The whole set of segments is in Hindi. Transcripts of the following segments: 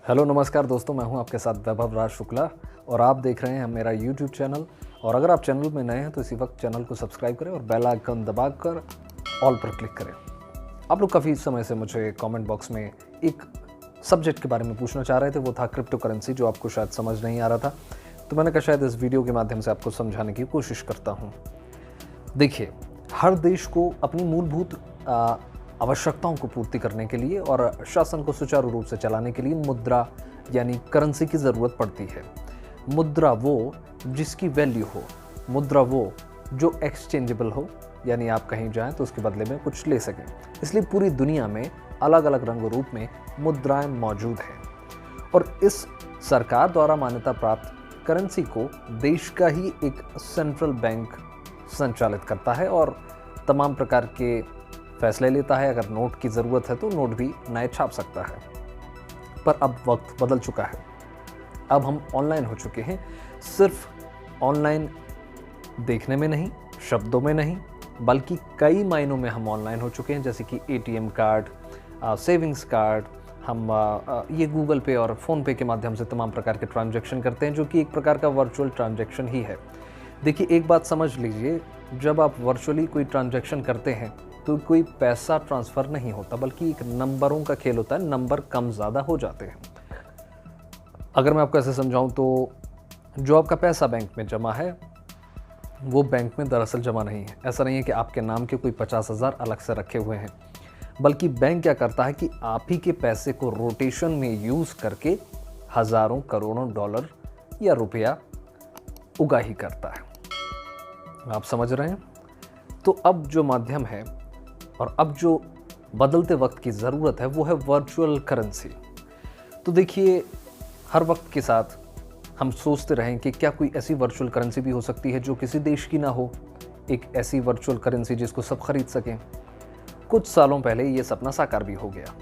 हेलो नमस्कार दोस्तों, मैं हूं आपके साथ वैभव राज शुक्ला और आप देख रहे हैं मेरा यूट्यूब चैनल। और अगर आप चैनल में नए हैं तो इसी वक्त चैनल को सब्सक्राइब करें और बेल आइकन दबाकर ऑल पर क्लिक करें। आप लोग काफ़ी समय से मुझे कमेंट बॉक्स में एक सब्जेक्ट के बारे में पूछना चाह रहे थे, वो था क्रिप्टो करेंसी, जो आपको शायद समझ नहीं आ रहा था। तो मैंने कहा शायद इस वीडियो के माध्यम से आपको समझाने की कोशिश करता हूँ। देखिए, हर देश को अपनी मूलभूत आवश्यकताओं को पूर्ति करने के लिए और शासन को सुचारू रूप से चलाने के लिए मुद्रा यानी करेंसी की ज़रूरत पड़ती है। मुद्रा वो जिसकी वैल्यू हो, मुद्रा वो जो एक्सचेंजेबल हो, यानी आप कहीं जाएं तो उसके बदले में कुछ ले सकें। इसलिए पूरी दुनिया में अलग अलग रंग रूप में मुद्राएं मौजूद हैं और इस सरकार द्वारा मान्यता प्राप्त करेंसी को देश का ही एक सेंट्रल बैंक संचालित करता है और तमाम प्रकार के फैसले लेता है। अगर नोट की ज़रूरत है तो नोट भी नए छाप सकता है। पर अब वक्त बदल चुका है, अब हम ऑनलाइन हो चुके हैं। सिर्फ ऑनलाइन देखने में नहीं, शब्दों में नहीं, बल्कि कई मायनों में हम ऑनलाइन हो चुके हैं। जैसे कि एटीएम कार्ड, सेविंग्स कार्ड, हम ये गूगल पे और फ़ोन पे के माध्यम से तमाम प्रकार के ट्रांजैक्शन करते हैं, जो कि एक प्रकार का वर्चुअल ट्रांजैक्शन ही है। देखिए, एक बात समझ लीजिए, जब आप वर्चुअली कोई ट्रांजैक्शन करते हैं तो कोई पैसा ट्रांसफ़र नहीं होता, बल्कि एक नंबरों का खेल होता है। नंबर कम ज़्यादा हो जाते हैं। अगर मैं आपको ऐसे समझाऊं तो जो आपका पैसा बैंक में जमा है वो बैंक में दरअसल जमा नहीं है। ऐसा नहीं है कि आपके नाम के कोई 50,000 अलग से रखे हुए हैं, बल्कि बैंक क्या करता है कि आप ही के पैसे को रोटेशन में यूज़ करके हज़ारों करोड़ों डॉलर या रुपया उगा ही करता है। आप समझ रहे हैं? तो अब जो माध्यम है और अब जो बदलते वक्त की ज़रूरत है वो है वर्चुअल करेंसी। तो देखिए, हर वक्त के साथ हम सोचते रहें कि क्या कोई ऐसी वर्चुअल करेंसी भी हो सकती है जो किसी देश की ना हो, एक ऐसी वर्चुअल करेंसी जिसको सब खरीद सकें। कुछ सालों पहले ये सपना साकार भी हो गया।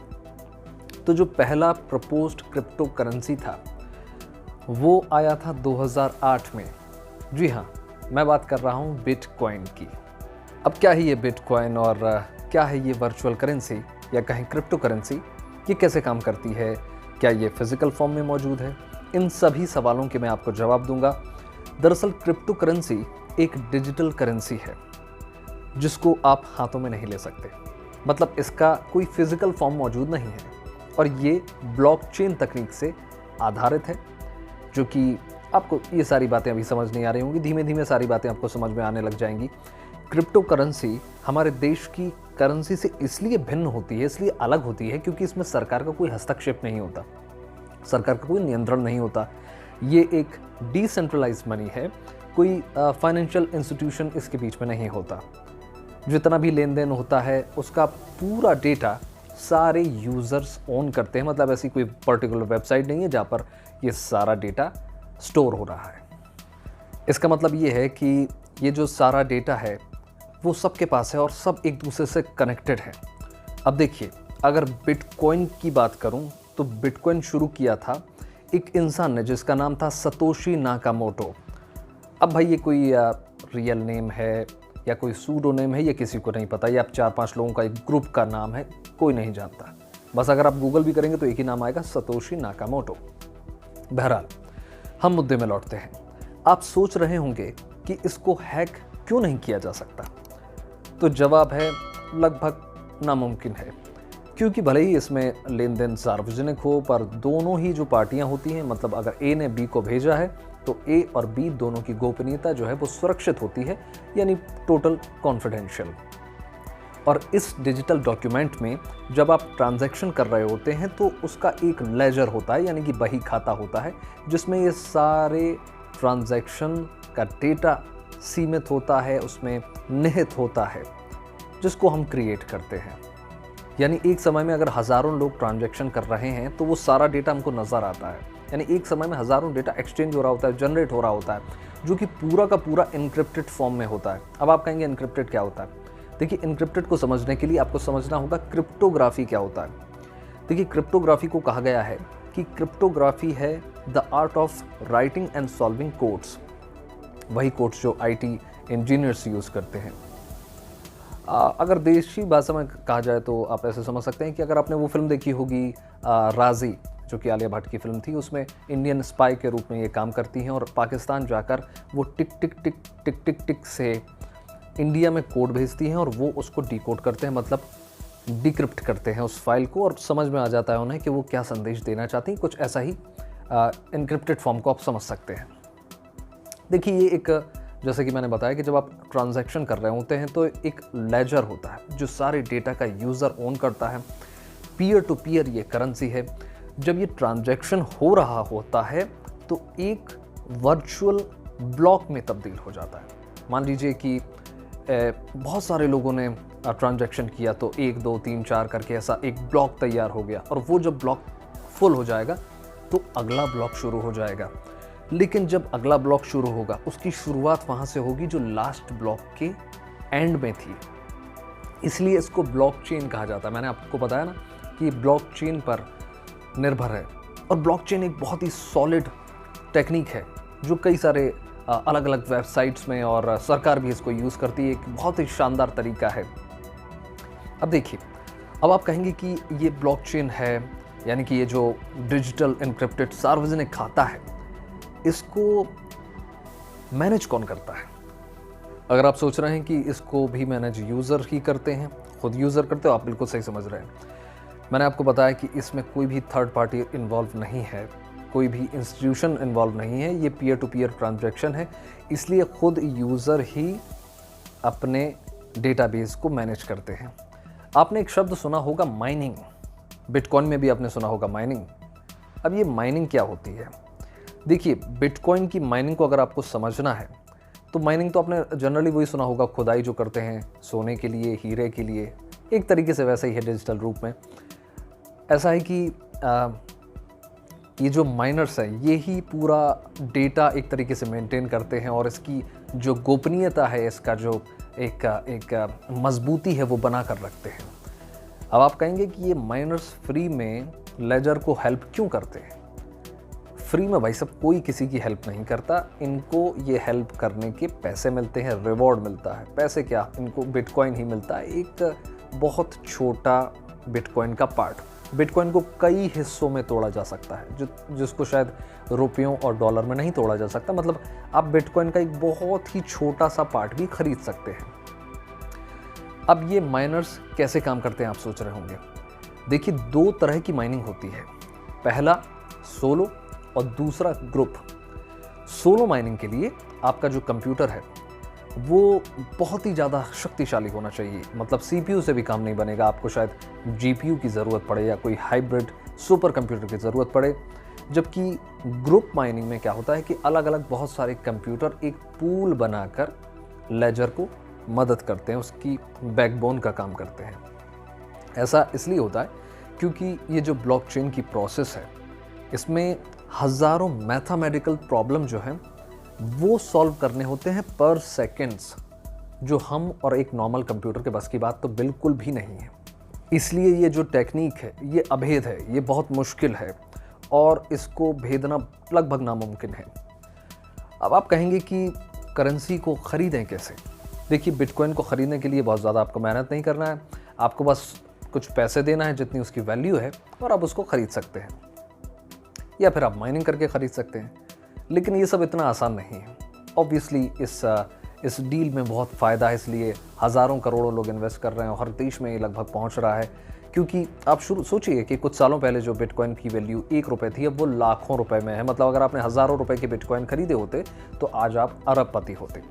तो जो पहला प्रपोज्ड क्रिप्टो करेंसी था वो आया था 2008 में। जी हाँ, मैं बात कर रहा हूँ बिटकॉइन की। अब क्या है ये बिटकॉइन और क्या है ये वर्चुअल करेंसी या कहें क्रिप्टो करेंसी, ये कैसे काम करती है, क्या ये फिजिकल फॉर्म में मौजूद है? इन सभी सवालों के मैं आपको जवाब दूंगा। दरअसल क्रिप्टो करेंसी एक डिजिटल करेंसी है जिसको आप हाथों में नहीं ले सकते। मतलब इसका कोई फिजिकल फॉर्म मौजूद नहीं है और ये ब्लॉकचेन तकनीक से आधारित है, जो कि आपको ये सारी बातें अभी समझ नहीं आ रही होंगी। धीमे धीमे सारी बातें आपको समझ में आने लग जाएंगी। क्रिप्टो करेंसी हमारे देश की करेंसी से इसलिए भिन्न होती है, इसलिए अलग होती है, क्योंकि इसमें सरकार का कोई हस्तक्षेप नहीं होता, सरकार का कोई नियंत्रण नहीं होता। ये एक डिसेंट्रलाइज्ड मनी है, कोई फाइनेंशियल इंस्टीट्यूशन इसके बीच में नहीं होता। जितना भी लेन देन होता है उसका पूरा डेटा सारे यूज़र्स ओन करते हैं। मतलब ऐसी कोई पर्टिकुलर वेबसाइट नहीं है जहाँ पर ये सारा डेटा स्टोर हो रहा है। इसका मतलब ये है कि ये जो सारा डेटा है वो सबके पास है और सब एक दूसरे से कनेक्टेड है। अब देखिए, अगर बिटकॉइन की बात करूं तो बिटकॉइन शुरू किया था एक इंसान ने जिसका नाम था सतोशी नाकामोटो। अब भाई ये कोई रियल नेम है या कोई सूडो नेम है, ये किसी को नहीं पता। ये आप 4-5 लोगों का एक ग्रुप का नाम है, कोई नहीं जानता। बस अगर आप गूगल भी करेंगे तो एक ही नाम आएगा, सतोशी नाकामोटो। बहरहाल, हम मुद्दे में लौटते हैं। आप सोच रहे होंगे कि इसको हैक क्यों नहीं किया जा सकता? तो जवाब है लगभग नामुमकिन है, क्योंकि भले ही इसमें लेन देन सार्वजनिक हो, पर दोनों ही जो पार्टियां होती हैं, मतलब अगर ए ने बी को भेजा है तो ए और बी दोनों की गोपनीयता जो है वो सुरक्षित होती है, यानी टोटल कॉन्फिडेंशियल। और इस डिजिटल डॉक्यूमेंट में जब आप ट्रांजैक्शन कर रहे होते हैं तो उसका एक लेजर होता है, यानी कि बही खाता होता है, जिसमें ये सारे ट्रांजैक्शन का डेटा सीमित होता है, उसमें निहित होता है, जिसको हम क्रिएट करते हैं। यानी एक समय में अगर हज़ारों लोग ट्रांजैक्शन कर रहे हैं तो वो सारा डेटा हमको नज़र आता है। यानी एक समय में हज़ारों डेटा एक्सचेंज हो रहा होता है, जनरेट हो रहा होता है, जो कि पूरा का पूरा इनक्रिप्टेड फॉर्म में होता है। अब आप कहेंगे इनक्रिप्टेड क्या होता है? देखिए, इनक्रिप्टेड को समझने के लिए आपको समझना होगा क्रिप्टोग्राफी क्या होता है। देखिए, क्रिप्टोग्राफी को कहा गया है कि क्रिप्टोग्राफी है the art of writing and solving codes. वही कोड्स जो आईटी इंजीनियर्स यूज़ करते हैं। अगर देशी भाषा में कहा जाए तो आप ऐसे समझ सकते हैं कि अगर आपने वो फिल्म देखी होगी राजी, जो कि आलिया भट्ट की फिल्म थी, उसमें इंडियन स्पाई के रूप में ये काम करती हैं और पाकिस्तान जाकर वो टिक टिक टिक टिक टिक टिक से इंडिया में कोड भेजती हैं और वो उसको डिकोड करते हैं, मतलब डिक्रिप्ट करते हैं उस फाइल को, और समझ में आ जाता है उन्हें कि वो क्या संदेश देना चाहती हैं। कुछ ऐसा ही इनक्रिप्टेड फॉर्म को आप समझ सकते हैं। देखिए, ये एक, जैसे कि मैंने बताया कि जब आप ट्रांजैक्शन कर रहे होते हैं तो एक लेजर होता है जो सारे डेटा का यूज़र ओन करता है। पीयर टू पीयर ये करेंसी है। जब ये ट्रांजैक्शन हो रहा होता है तो एक वर्चुअल ब्लॉक में तब्दील हो जाता है। मान लीजिए कि बहुत सारे लोगों ने ट्रांजैक्शन किया तो 1 2 3 4 करके ऐसा एक ब्लॉक तैयार हो गया, और वो जब ब्लॉक फुल हो जाएगा तो अगला ब्लॉक शुरू हो जाएगा। लेकिन जब अगला ब्लॉक शुरू होगा उसकी शुरुआत वहाँ से होगी जो लास्ट ब्लॉक के एंड में थी, इसलिए इसको ब्लॉकचेन कहा जाता है। मैंने आपको बताया ना कि ब्लॉकचेन पर निर्भर है, और ब्लॉकचेन एक बहुत ही सॉलिड टेक्निक है जो कई सारे अलग अलग वेबसाइट्स में, और सरकार भी इसको यूज़ करती है। एक बहुत ही शानदार तरीका है। अब देखिए, अब आप कहेंगे कि ये ब्लॉकचेन है, यानी कि ये जो डिजिटल एन्क्रिप्टेड सार्वजनिक खाता है, इसको मैनेज कौन करता है? अगर आप सोच रहे हैं कि इसको भी मैनेज यूज़र ही करते हैं, खुद यूज़र करते हो, आप बिल्कुल सही समझ रहे हैं। मैंने आपको बताया कि इसमें कोई भी थर्ड पार्टी इन्वॉल्व नहीं है, कोई भी इंस्टीट्यूशन इन्वॉल्व नहीं है, ये पीयर टू पीयर ट्रांजैक्शन है, इसलिए खुद यूज़र ही अपने डेटाबेस को मैनेज करते हैं। आपने एक शब्द सुना होगा, माइनिंग। बिटकॉइन में भी आपने सुना होगा माइनिंग। अब ये माइनिंग क्या होती है? देखिए, बिटकॉइन की माइनिंग को अगर आपको समझना है तो माइनिंग तो आपने जनरली वही सुना होगा, खुदाई जो करते हैं सोने के लिए, हीरे के लिए, एक तरीके से वैसा ही है डिजिटल रूप में। ऐसा है कि ये जो माइनर्स हैं ये ही पूरा डेटा एक तरीके से मेंटेन करते हैं, और इसकी जो गोपनीयता है, इसका जो एक मजबूती है वो बना कर रखते हैं। अब आप कहेंगे कि ये माइनर्स फ्री में लेजर को हेल्प क्यों करते हैं? फ्री में भाई सब कोई किसी की हेल्प नहीं करता, इनको ये हेल्प करने के पैसे मिलते हैं, रिवॉर्ड मिलता है। पैसे क्या, इनको बिटकॉइन ही मिलता है, एक बहुत छोटा बिटकॉइन का पार्ट। बिटकॉइन को कई हिस्सों में तोड़ा जा सकता है, जिसको शायद रुपयों और डॉलर में नहीं तोड़ा जा सकता। मतलब आप बिटकॉइन का एक बहुत ही छोटा सा पार्ट भी खरीद सकते हैं। अब ये माइनर्स कैसे काम करते हैं आप सोच रहे होंगे। देखिए, 2 तरह की माइनिंग होती है, पहला सोलो और दूसरा ग्रुप। सोलो माइनिंग के लिए आपका जो कंप्यूटर है वो बहुत ही ज़्यादा शक्तिशाली होना चाहिए, मतलब सीपीयू से भी काम नहीं बनेगा, आपको शायद जीपीयू की ज़रूरत पड़े या कोई हाइब्रिड सुपर कंप्यूटर की ज़रूरत पड़े। जबकि ग्रुप माइनिंग में क्या होता है कि अलग अलग बहुत सारे कंप्यूटर एक पूल बनाकर लेजर को मदद करते हैं, उसकी बैकबोन का काम करते हैं। ऐसा इसलिए होता है क्योंकि ये जो ब्लॉकचेन की प्रोसेस है, इसमें हज़ारों मैथमेटिकल प्रॉब्लम जो हैं वो सॉल्व करने होते हैं पर सेकेंड्स, जो हम और एक नॉर्मल कंप्यूटर के बस की बात तो बिल्कुल भी नहीं है। इसलिए ये जो टेक्निक है ये अभेद है, ये बहुत मुश्किल है, और इसको भेदना लगभग नामुमकिन है। अब आप कहेंगे कि करेंसी को ख़रीदें कैसे? देखिए, बिटकॉइन को ख़रीदने के लिए बहुत ज़्यादा आपको मेहनत नहीं करना है, आपको बस कुछ पैसे देना है जितनी उसकी वैल्यू है, और आप उसको ख़रीद सकते हैं, या फिर आप माइनिंग करके ख़रीद सकते हैं। लेकिन ये सब इतना आसान नहीं है। ऑब्वियसली इस डील में बहुत फ़ायदा है, इसलिए हज़ारों करोड़ों लोग इन्वेस्ट कर रहे हैं, और हर देश में ये लगभग पहुंच रहा है। क्योंकि आप सोचिए कि कुछ सालों पहले जो बिटकॉइन की वैल्यू 1 रुपये थी, अब वो लाखों रुपए में है। मतलब अगर आपने हज़ारों रुपए के बिटकॉइन खरीदे होते तो आज आप अरबपति होते।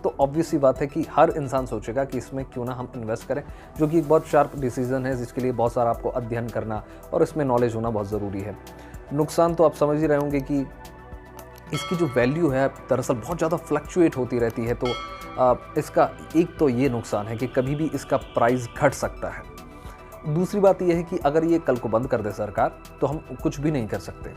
तो ऑब्वियस सी बात है कि हर इंसान सोचेगा कि इसमें क्यों ना हम इन्वेस्ट करें, जो कि एक बहुत शार्प डिसीजन है, जिसके लिए बहुत सारा आपको अध्ययन करना और इसमें नॉलेज होना बहुत ज़रूरी है। नुकसान तो आप समझ ही रहे होंगे कि इसकी जो वैल्यू है दरअसल बहुत ज़्यादा फ्लक्चुएट होती रहती है। तो इसका एक तो ये नुकसान है कि कभी भी इसका प्राइस घट सकता है। दूसरी बात यह है कि अगर ये कल को बंद कर दे सरकार तो हम कुछ भी नहीं कर सकते,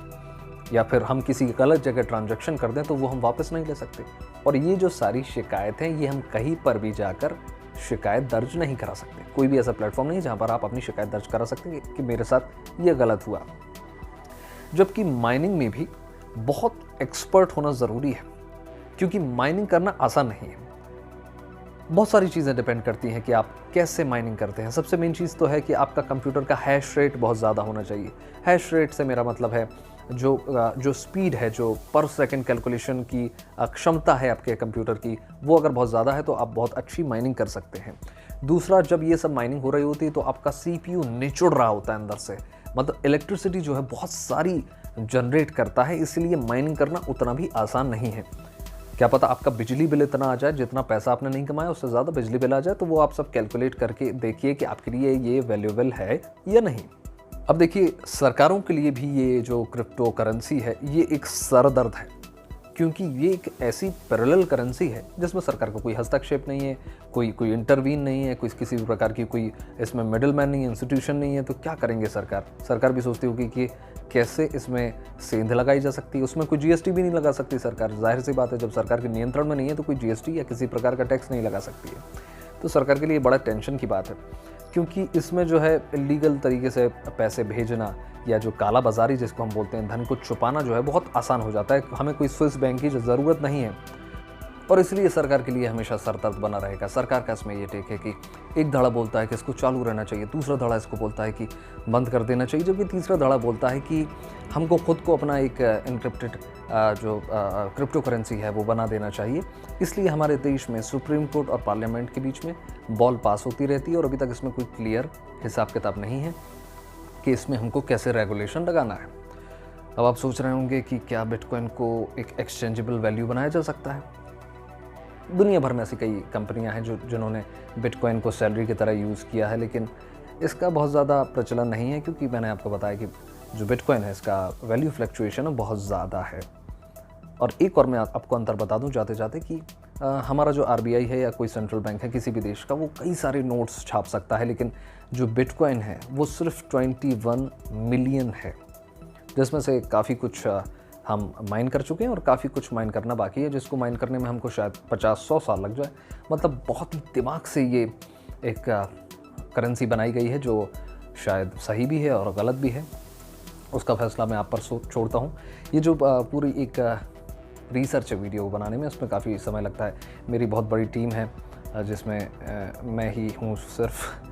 या फिर हम किसी गलत जगह ट्रांजैक्शन कर दें तो वो हम वापस नहीं ले सकते। और ये जो सारी शिकायतें, ये हम कहीं पर भी जाकर शिकायत दर्ज नहीं करा सकते। कोई भी ऐसा प्लेटफॉर्म नहीं जहाँ पर आप अपनी शिकायत दर्ज करा सकते हैं कि मेरे साथ ये गलत हुआ। जबकि माइनिंग में भी बहुत एक्सपर्ट होना ज़रूरी है, क्योंकि माइनिंग करना आसान नहीं है। बहुत सारी चीज़ें डिपेंड करती हैं कि आप कैसे माइनिंग करते हैं। सबसे मेन चीज़ तो है कि आपका कंप्यूटर का हैश रेट बहुत ज़्यादा होना चाहिए। हैश रेट से मेरा मतलब है जो स्पीड है, जो पर सेकंड कैलकुलेशन की क्षमता है आपके कंप्यूटर की, वो अगर बहुत ज़्यादा है तो आप बहुत अच्छी माइनिंग कर सकते हैं। दूसरा, जब ये सब माइनिंग हो रही होती है तो आपका CPU निचुड़ रहा होता है अंदर से, मतलब इलेक्ट्रिसिटी जो है बहुत सारी जनरेट करता है, इसलिए माइनिंग करना उतना भी आसान नहीं है। क्या पता आपका बिजली बिल इतना आ जाए, जितना पैसा आपने नहीं कमाया उससे ज़्यादा बिजली बिल आ जाए, तो वो आप सब कैलकुलेट करके देखिए कि आपके लिए ये वैल्यूएबल है या नहीं। अब देखिए, सरकारों के लिए भी ये जो क्रिप्टो करेंसी है ये एक सरदर्द है, क्योंकि ये एक ऐसी पैरेलल करेंसी है जिसमें सरकार का कोई हस्तक्षेप नहीं है, कोई इंटरवीन नहीं है, कोई किसी भी प्रकार की कोई इसमें मिडिल मैन नहीं है, इंस्टीट्यूशन नहीं है। तो क्या करेंगे सरकार भी सोचती होगी कि कैसे इसमें सेंध लगाई जा सकती है। उसमें कोई GST भी नहीं लगा सकती सरकार। जाहिर सी बात है, जब सरकार के नियंत्रण में नहीं है तो कोई GST या किसी प्रकार का टैक्स नहीं लगा सकती है। तो सरकार के लिए बड़ा टेंशन की बात है, क्योंकि इसमें जो है इलीगल तरीके से पैसे भेजना या जो काला बाजारी जिसको हम बोलते हैं, धन को छुपाना जो है बहुत आसान हो जाता है। हमें कोई स्विस बैंक की ज़रूरत नहीं है, और इसलिए सरकार के लिए हमेशा सरदर्द बना रहेगा। सरकार का इसमें ये टेक है कि एक धड़ा बोलता है कि इसको चालू रहना चाहिए, दूसरा धड़ा इसको बोलता है कि बंद कर देना चाहिए, जबकि तीसरा धड़ा बोलता है कि हमको खुद को अपना एक इनक्रिप्टेड जो क्रिप्टो करेंसी है वो बना देना चाहिए। इसलिए हमारे देश में सुप्रीम कोर्ट और पार्लियामेंट के बीच में बॉल पास होती रहती है, और अभी तक इसमें कोई क्लियर हिसाब किताब नहीं है कि इसमें हमको कैसे रेगुलेशन लगाना है। अब आप सोच रहे होंगे कि क्या बिटकॉइन को एक एक्सचेंजेबल वैल्यू बनाया जा सकता है। दुनिया भर में ऐसी कई कंपनियां हैं जिन्होंने बिटकॉइन को सैलरी की तरह यूज़ किया है, लेकिन इसका बहुत ज़्यादा प्रचलन नहीं है, क्योंकि मैंने आपको बताया कि जो बिटकॉइन है इसका वैल्यू फ्लक्चुएशन बहुत ज़्यादा है। और एक और मैं आपको अंतर बता दूं जाते जाते कि हमारा जो RBI है या कोई सेंट्रल बैंक है किसी भी देश का, वो कई सारे नोट्स छाप सकता है, लेकिन जो बिटकॉइन है वो सिर्फ 21 मिलियन है, जिसमें से काफ़ी कुछ हम माइन कर चुके हैं और काफ़ी कुछ माइन करना बाकी है, जिसको माइन करने में हमको शायद 50-100 साल लग जाए। मतलब बहुत ही दिमाग से ये एक करेंसी बनाई गई है, जो शायद सही भी है और गलत भी है, उसका फैसला मैं आप पर छोड़ता हूँ। ये जो पूरी एक रिसर्च है वीडियो बनाने में, उसमें काफ़ी समय लगता है। मेरी बहुत बड़ी टीम है जिसमें मैं ही हूँ सिर्फ।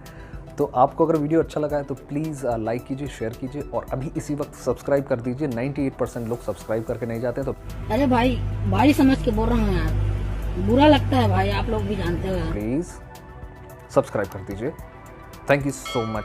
तो आपको अगर वीडियो अच्छा लगा है तो प्लीज़ लाइक कीजिए, शेयर कीजिए, और अभी इसी वक्त सब्सक्राइब कर दीजिए। 98% लोग सब्सक्राइब करके नहीं जाते। तो अरे भाई समझ के बोल रहा हूँ यार, बुरा लगता है भाई, आप लोग भी जानते हो। प्लीज़ सब्सक्राइब कर दीजिए। Thank you so much.